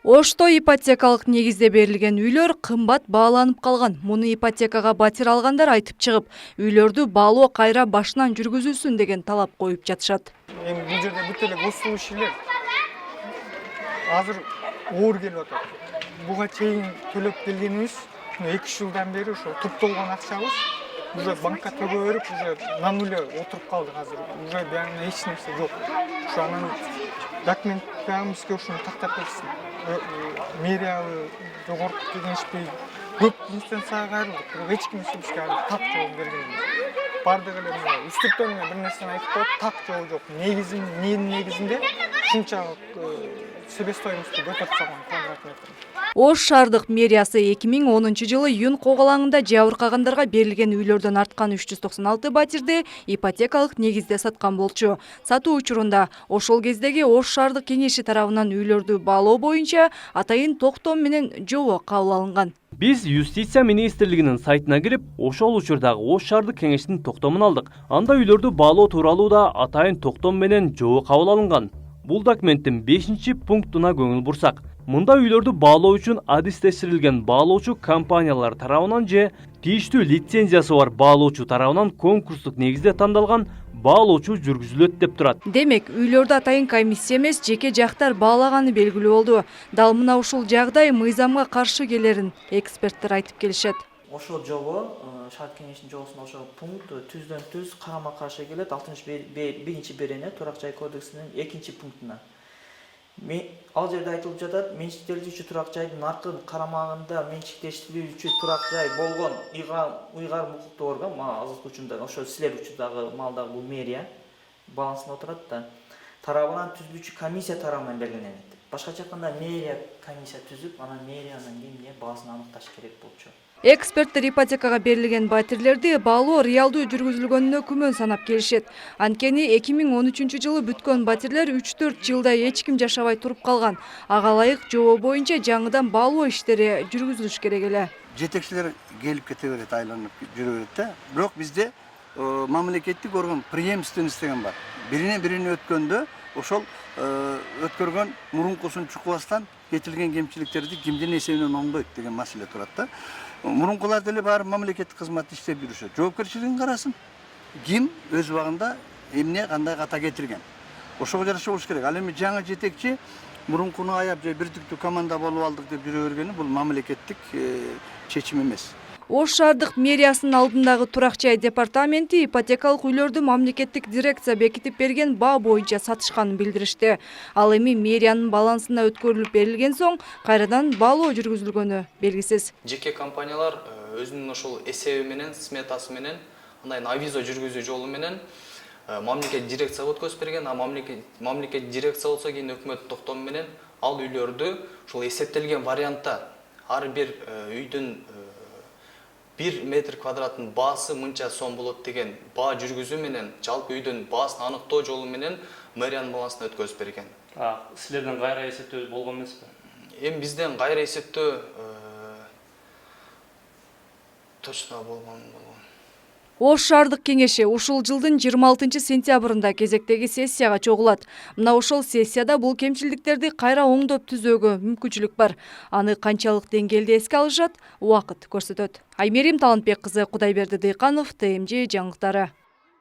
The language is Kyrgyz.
Ошто ипотекалык негизде берилген үйлөр кымбат бааланып калган. Муну ипотекага батир алгандар айтып чыгып, үйлөрдү баалоо кайра башынан жүргүзүлсүн деген талап коюп жатышат. Эми бул жерде бүт эле госслуг ишчилер азыр оор келип атат. Буга чейин төлөп келгенибиз 2 жылдан бери ошо тупталган акчабыз уже банкка төгө берип, уже на нуле отуруп калдык азыр. Уже бияна эч нерсе жок. Ошо анан документтен бизге ушуну тактап берсин. Мэриябы, жогорку кеңешпи көп инстанцияга кайрылдык, бирок эч ким бизге так жооп берген эмес. Бардыгы эле үстүртөн бир нерсени айтып коет, так жообу жок. Негизинин негизинде ушунчалык себестоимосту көтөрүп салган квадрат метр. Ош шаардык мэриясы 2010 июнь когалаңында жабыркагандарга берилген үйлөрдөн арткан 396 батирди ипотекалык негизде саткан болчу. Сатуу учурунда ошол кездеги Ош шаардык кеңеши тарабынан үйлөрдү баалоо боюнча атайын токтом менен жобо кабыл алынган. Биз Юстиция министрлигинин сайтына кирип, ошол учурдагы Ош шаардык кеңештин токтомун алдык. Анда үйлөрдү баалоо тууралуу да атайын токтом менен жобо кабыл алынган. Бул документтин 5-пунктуна көңүл бурсак, мында үйлөрдү баалоо үчүн адистештирилген баалоочу компаниялар тарабынан же тийиштүү лицензиясы бар баалоочу тарабынан конкурстук негизде тандалган баалоочу жүргүзүлөт деп турат. Демек, үйлөрдү атайын комиссия эмес, жеке жактар баалаганы белгилүү болду. Дал мына ушул жагдай мыйзамга каршы келерин эксперттер айтып келишет. Ошол жобо шаарат кеңешинин жобосунда ошол пункт түздөн түз карама каршы келет 61 берене турак жай кодексинин 2-пунктуна. Ал жерде айтылып жатат, менчиктелүүчү турак жайдын аркын карамагында менчиктештирүүчү турак жай болгон уйгар укуктуу орган, азыркы учурда ошо силер учурдагы маалдагы бул мэрия балансында отурат да, тарабынан түзүлүүчү комиссия тарабынан белгиленет. Башкача айтканда мэрия комиссия түзүп, анан мэриянын эмне баасын аныкташ керек болчу. Эксперттер ипотекага берилген батирлерди баалоо реалдуу жүргүзүлгөнүнө күмөн санап келишет. Анткени 2013 жылы бүткөн батирлер 3-4 жылдай эч ким жашабай туруп калган. Ага ылайык жобо боюнча жаңыдан баалоо иштери жүргүзүлүш керек эле. Жетекчилер келип кете берет, айланып жүрө берет да. Бирок бизде мамлекеттик орган преемственность деген бар. Бирине өткөндө ошол өткөргөн мурункусун чукубастан кетилген кемчиликтерди кимдин эсебинен оңдойт деген маселе турат да. Мурункулар деле баары мамлекеттик кызматты иштеп жүрүшөт. Жоопкерчилигин карасын. Ким өз убагында эмне кандай ката кетирген. Ошого жараша болуш керек. Ал эми жаңы жетекчи мурункуну аяп же бирдиктүү команда болуп алдык деп жүрө бергени бул мамлекеттик чечим эмес. Ош шаардык мэриясынын алдындагы турак жай департаменти ипотекалык үйлөрдү мамлекеттик дирекция бекитип берген баа боюнча сатышканын билдиришти. Ал эми мэриянын балансына өткөрүлүп берилген соң кайрадан баалоо жүргүзүлгөнү белгисиз. Жеке компаниялар өзүнүн ошол эсеби менен, сметасы менен, андайын авизо жүргүзүү жолу менен мамлекет дирекцияга өткөзүп берген, мамлекет дирекция болсо кийин өкмөт токтому менен ал үйлөрдү ошол эсептелген вариантта ар бир үйдүн 1 метр квадраттын баасы мынча сом болот деген баа жүргүзүү менен жалпы үйдүн баасын аныктоо жолу менен мэриянын балансына өткөзүп берген. Силерден кайра эсептөө болгон эмеспи? Эми бизден кайра эсептөө точно болгон. Ош шаардык кеңеши ушул жылдын 26 сентябрында кезектеги сессияга чогулат. Мына ошол сессияда бул кемчилдиктерди кайра оңдоп түзөөгө мүмкүнчүлүк бар. Аны канчалык деңгээлде эске алышат, убакыт көрсөтөт. Аймерим Талантбек кызы, Кудайберди Дыйканов, ТМЖ жаңылыктары.